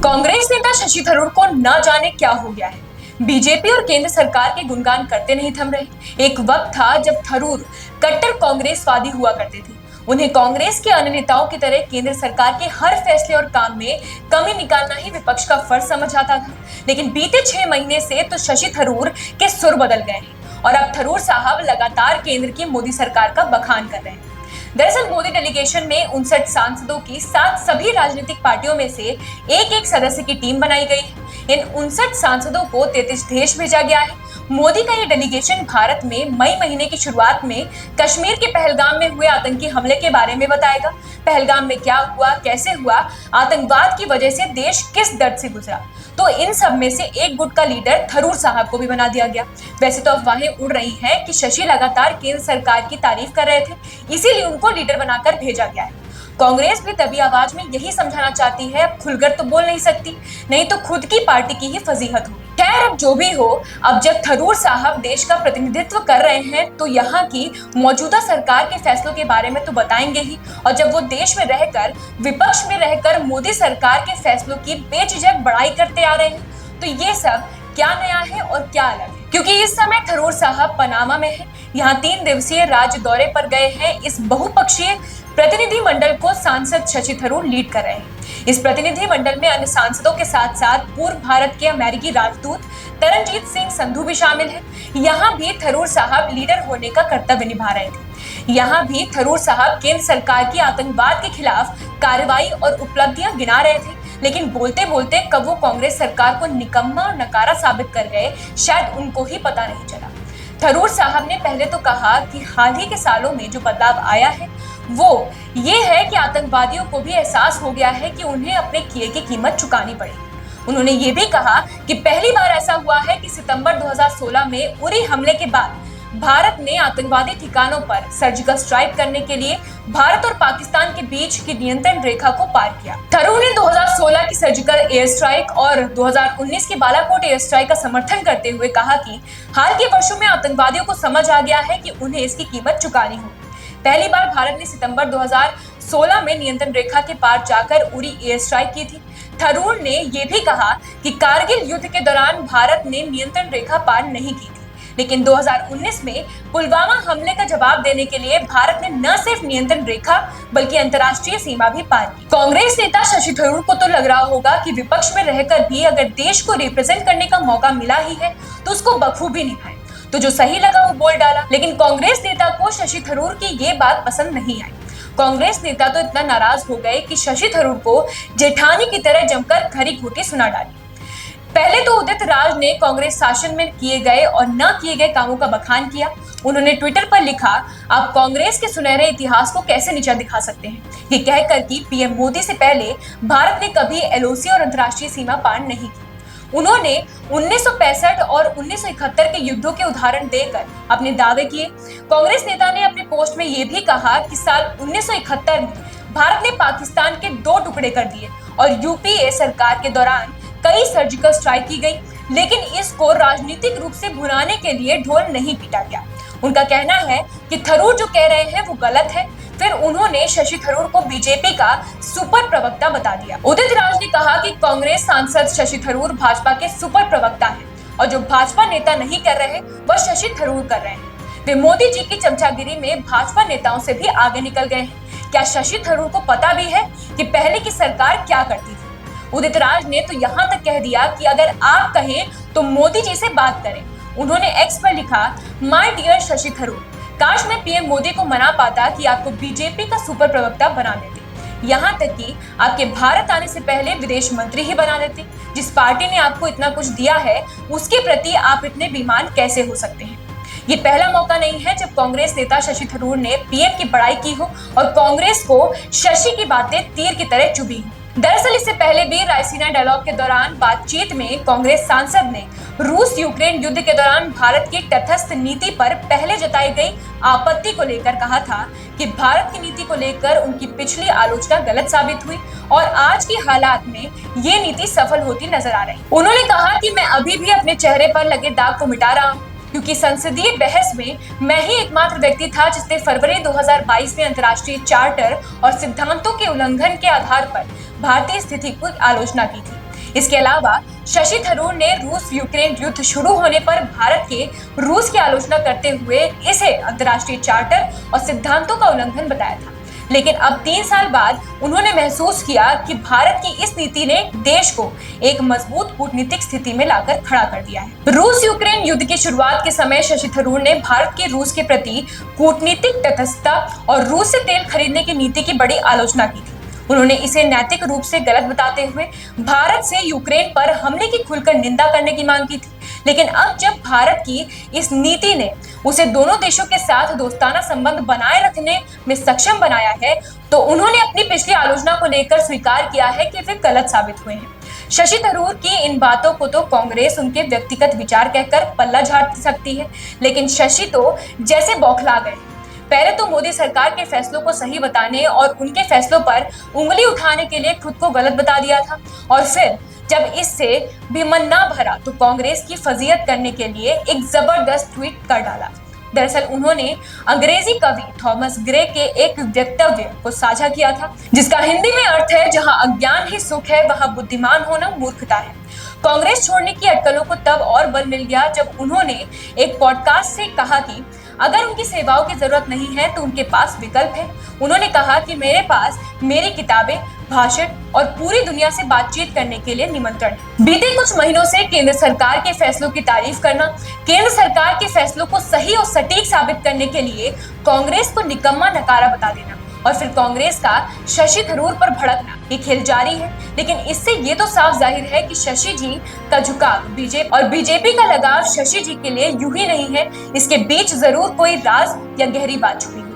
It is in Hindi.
कांग्रेस नेता शशि थरूर को न जाने क्या हो गया है। बीजेपी और केंद्र सरकार के गुणगान करते नहीं थम रहे। एक वक्त था जब थरूर कट्टर कांग्रेसवादी हुआ करते थे। उन्हें कांग्रेस के अन्य नेताओं की तरह केंद्र सरकार के हर फैसले और काम में कमी निकालना ही विपक्ष का फर्ज समझ आता था। लेकिन बीते 6 महीने से तो शशि थरूर के सुर बदल गए हैं और अब थरूर साहब लगातार केंद्र की मोदी सरकार का बखान कर रहे हैं। दरअसल मोदी डेलीगेशन में 59 सांसदों की 7 सभी राजनीतिक पार्टियों में से एक सदस्य की टीम बनाई गई है। इन 59 सांसदों को 33 देश भेजा गया है। मोदी का ये डेलीगेशन भारत में मई महीने की शुरुआत में कश्मीर के पहलगाम में हुए आतंकी हमले के बारे में बताएगा। पहलगाम में क्या हुआ, कैसे हुआ, आतंकवाद की वजह से देश किस दर्द से गुजरा। तो इन सब में से एक गुट का लीडर थरूर साहब को भी बना दिया गया। वैसे तो अफवाहें उड़ रही हैं कि शशि लगातार केंद्र सरकार की तारीफ कर रहे थे, इसीलिए उनको लीडर बनाकर भेजा गया है। कांग्रेस भी तभी आवाज में यही समझाना चाहती है, अब खुलकर तो बोल नहीं सकती, नहीं तो खुद की पार्टी की ही फजीहत होगी। खैर, अब जो भी हो, अब जब थरूर साहब देश का प्रतिनिधित्व कर रहे हैं तो यहाँ की मौजूदा सरकार के फैसलों के बारे में तो बताएंगे ही। और जब वो देश में रहकर, विपक्ष में रहकर मोदी सरकार के फैसलों की बेझिझक बड़ाई करते आ रहे हैं, तो ये सब क्या नया है और क्या अलग है। क्योंकि इस समय थरूर साहब पनामा में है, यहाँ 3 दिवसीय राज्य दौरे पर गए हैं। इस बहुपक्षीय प्रतिनिधि मंडल को सांसद शशि थरूर लीड कर रहे हैं। इस प्रतिनिधि मंडल में अन्य सांसदों के साथ साथ पूर्व भारत के अमेरिकी राजदूत तरनजीत सिंह संधू भी शामिल हैं। यहाँ भी थरूर साहब लीडर होने का कर्तव्य निभा रहे थे। यहाँ भी थरूर साहब केंद्र सरकार की आतंकवाद के खिलाफ कार्रवाई और उपलब्धियां गिना रहे थे। लेकिन बोलते बोलते कब वो कांग्रेस सरकार को निकम्मा और नकारा साबित कर गए, शायद उनको ही पता नहीं चला। थरूर साहब ने पहले तो कहा कि हाल ही के सालों में जो बदलाव आया है वो ये है कि आतंकवादियों को भी एहसास हो गया है कि उन्हें अपने किए की कीमत चुकानी पड़ेगी। उन्होंने ये भी कहा कि पहली बार ऐसा हुआ है कि सितंबर 2016 में उरी हमले के बाद भारत ने आतंकवादी ठिकानों पर सर्जिकल स्ट्राइक करने के लिए भारत और पाकिस्तान के बीच की नियंत्रण रेखा को पार किया। थरूर ने 2016 की सर्जिकल एयर स्ट्राइक और 2019 की बालाकोट एयर स्ट्राइक का समर्थन करते हुए कहा कि हाल के वर्षों में आतंकवादियों को समझ आ गया है कि उन्हें इसकी कीमत चुकानी होगी। पहली बार भारत ने सितंबर 2016 में नियंत्रण रेखा के पार जाकर उरी एयर स्ट्राइक की थी। थरूर ने यह भी कहा कि कारगिल युद्ध के दौरान भारत ने नियंत्रण रेखा पार नहीं की थी, लेकिन 2019 में पुलवामा हमले का जवाब देने के लिए भारत ने न सिर्फ नियंत्रण रेखा बल्कि अंतर्राष्ट्रीय सीमा भी पार की। कांग्रेस नेता शशि थरूर को तो लग रहा होगा कि विपक्ष में रहकर भी अगर देश को रिप्रेजेंट करने का मौका मिला ही है तो उसको बखूबी निभाए। तो जो सही लगा वो बोल डाला। लेकिन कांग्रेस नेता को शशि थरूर की ये बात पसंद नहीं आई। कांग्रेस नेता तो इतना नाराज हो गए कि शशि थरूर को जेठानी की तरह जमकर खरी खोटी सुना डाली। पहले तो उदित राज ने कांग्रेस शासन में किए गए और न किए गए कामों का बखान किया। उन्होंने ट्विटर पर लिखा, आप कांग्रेस के सुनहरे इतिहास को कैसे नीचा दिखा सकते हैं, ये कहकर कि पीएम मोदी से पहले भारत ने कभी एलओसी और अंतर्राष्ट्रीय सीमा पार नहीं की। उन्होंने 1965 और 1971 के युद्धों के उदाहरण देकर अपने दावे किए। कांग्रेस नेता ने अपने पोस्ट में यह भी कहा कि साल 1971 में भारत ने पाकिस्तान के 2 टुकड़े कर दिए और यूपीए सरकार के दौरान कई सर्जिकल स्ट्राइक की गई, लेकिन इसको राजनीतिक रूप से भुनाने के लिए ढोल नहीं पीटा गया। उनका कहना है कि थरूर जो कह रहे हैं वो गलत है। फिर उन्होंने शशि थरूर को बीजेपी का सुपर प्रवक्ता बता दिया। उदित राज ने कहा कि कांग्रेस सांसद शशि थरूर भाजपा के सुपर प्रवक्ता हैं और जो भाजपा नेता नहीं कर रहे वह शशि थरूर कर रहे हैं। वे मोदी जी की चमचागिरी में भाजपा नेताओं से भी आगे निकल गए हैं। क्या शशि थरूर को पता भी है कि पहले की सरकार क्या करती थी? उदित राज ने तो यहाँ तक कह दिया कि अगर आप कहें तो मोदी जी से बात करें। उन्होंने एक्स पर लिखा, माय डियर शशि थरूर, काश मैं पीएम मोदी को मना पाता कि आपको बीजेपी का सुपर प्रवक्ता बना देते। यहाँ तक कि आपके भारत आने से पहले विदेश मंत्री ही बना देते। जिस पार्टी ने आपको इतना कुछ दिया है उसके प्रति आप इतने बेईमान कैसे हो सकते हैं? ये पहला मौका नहीं है जब कांग्रेस नेता शशि थरूर ने पीएम की बड़ाई की हो और कांग्रेस को शशि की बातें तीर की तरह चुभी हो। दरअसल इससे पहले भी रायसीना डायलॉग के दौरान बातचीत में कांग्रेस सांसद ने रूस यूक्रेन युद्ध के दौरान भारत की तटस्थ नीति पर पहले जताई गई आपत्ति को लेकर कहा था कि भारत की नीति को लेकर उनकी पिछली आलोचना गलत साबित हुई और आज की हालात में ये नीति सफल होती नजर आ रही। उन्होंने कहा कि मैं अभी भी अपने चेहरे पर लगे दाग को मिटा रहा हूँ, क्योंकि संसदीय बहस में मैं ही एकमात्र व्यक्ति था जिसने फरवरी 2022 में अंतर्राष्ट्रीय चार्टर और सिद्धांतों के उल्लंघन के आधार पर भारतीय स्थिति की आलोचना की थी। इसके अलावा शशि थरूर ने रूस यूक्रेन युद्ध शुरू होने पर भारत के रूस की आलोचना करते हुए इसे अंतर्राष्ट्रीय चार्टर और सिद्धांतों का उल्लंघन बताया था। लेकिन अब 3 साल बाद उन्होंने महसूस किया कि भारत की इस नीति ने देश को एक मजबूत कूटनीतिक स्थिति में लाकर खड़ा कर दिया है। रूस यूक्रेन युद्ध की शुरुआत के समय शशि थरूर ने भारत के रूस के प्रति कूटनीतिक तटस्थता और रूस से तेल खरीदने की नीति की बड़ी आलोचना की थी। उन्होंने इसे नैतिक रूप से गलत बताते हुए भारत से यूक्रेन पर हमले की खुलकर निंदा करने की मांग की थी। लेकिन अब जब भारत की इस नीति ने उसे दोनों देशों के साथ दोस्ताना संबंध बनाए रखने में सक्षम बनाया है, तो उन्होंने अपनी पिछली आलोचना को लेकर स्वीकार किया है कि वे गलत साबित हुए हैं। शशि थरूर की इन बातों को तो कांग्रेस उनके व्यक्तिगत विचार कहकर पल्ला झाड़ सकती है, लेकिन शशि तो जैसे बौखला गए। पहले तो मोदी सरकार के फैसलों को सही बताने और उनके फैसलों पर उंगली उठाने के लिए खुद को गलत बता दिया था, और फिर जब इससे भी मन ना भरा तो कांग्रेस की फजीहत करने के लिए एक जबरदस्त ट्वीट कर डाला। दरअसल उन्होंने अंग्रेजी कवि थॉमस ग्रे के एक वक्तव्य को साझा किया था, जिसका हिंदी में अर्थ है, जहां अज्ञान ही सुख है वहां बुद्धिमान होना मूर्खता है। कांग्रेस छोड़ने की अटकलों को तब और बल मिल गया जब उन्होंने एक पॉडकास्ट से कहा कि अगर उनकी सेवाओं की जरूरत नहीं है तो उनके पास विकल्प है। उन्होंने कहा कि मेरे पास मेरी किताबें, भाषण और पूरी दुनिया से बातचीत करने के लिए निमंत्रण है। बीते कुछ महीनों से केंद्र सरकार के फैसलों की तारीफ करना, केंद्र सरकार के फैसलों को सही और सटीक साबित करने के लिए कांग्रेस को निकम्मा नकारा बता देना और फिर कांग्रेस का शशि थरूर पर भड़कना, ये खेल जारी है। लेकिन इससे ये तो साफ जाहिर है कि शशि जी का झुकाव बीजेपी और बीजेपी का लगाव शशि जी के लिए यूं ही नहीं है, इसके बीच जरूर कोई राज या गहरी बात छुपी है।